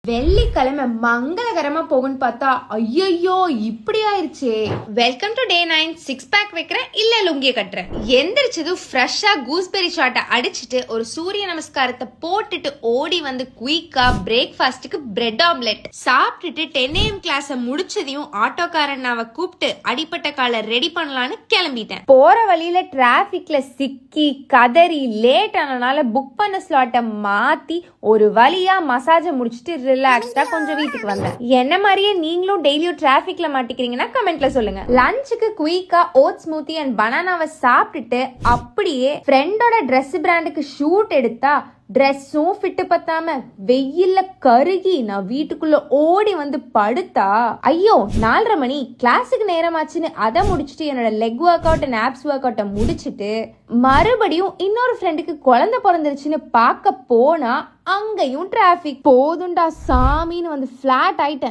வெள்ளிக்கிழமை மங்களகரமா போகும்னு பார்த்தா ஐயோ இப்படி ஆயிருச்சே. Welcome to day 9. 6 பேக் வைக்கிறேன் இல்ல லுங்கிய கட்டுறேன். எந்திரிச்சதும் ஃப்ரெஷ்ஷா கூஸ்பெரி ஷாட்டை அடிச்சுட்டு ஒரு சூரிய நமஸ்காரத்தை போட்டுட்டு ஓடி வந்து குயிக்கா பிரேக்ஃபாஸ்டுக்கு பிரெட் ஆம்லெட் சாப்பிட்டுட்டு 10 AM கிளாஸ முடிச்சதையும் ஆட்டோக்காரனாவை கூப்பிட்டு அடிப்பட்ட காலை ரெடி பண்ணலான்னு கிளம்பிட்டேன். போற வழியில டிராபிக்ல சிக்கி கதறி லேட் ஆனனால புக் பண்ண ஸ்லாட்டை மாத்தி ஒரு வழியா மசாஜை முடிச்சுட்டு ரிலாக்ஸ்டா கொஞ்சம் வீட்டுக்கு வந்தேன். என்ன மாதிரியே நீங்களும் டெய்லியும் டிராபிக்ல மாட்டிக்கிறீங்கன்னா கமெண்ட்ல சொல்லுங்க. லஞ்சுக்கு குயிக்கா ஓட் ஸ்மூத்தி அண்ட் பனானாவை சாப்பிட்டுட்டு அப்படியே ஃப்ரெண்டோட ட்ரெஸ் பிராண்டுக்கு ஷூட் எடுத்தா ட்ரெஸ்ஸும் ஃபிட்டு பத்தாம வெயில்ல கருகி நான் வீட்டுக்குள்ள ஓடி வந்து படுத்தா ஐயோ 4:30 மணி கிளாஸுக்கு நேரமாச்சுன்னு அதை முடிச்சுட்டு என்னோட leg workout and abs ஒர்க் அவுட்டை முடிச்சுட்டு மறுபடியும் இன்னொரு ஃப்ரெண்டுக்கு குழந்தை பிறந்துருச்சுன்னு பார்க்க போனா அங்கேயும் டிராபிக். போதுண்டா சாமின்னு வந்து ஃபிளாட் ஆயிட்டேன்.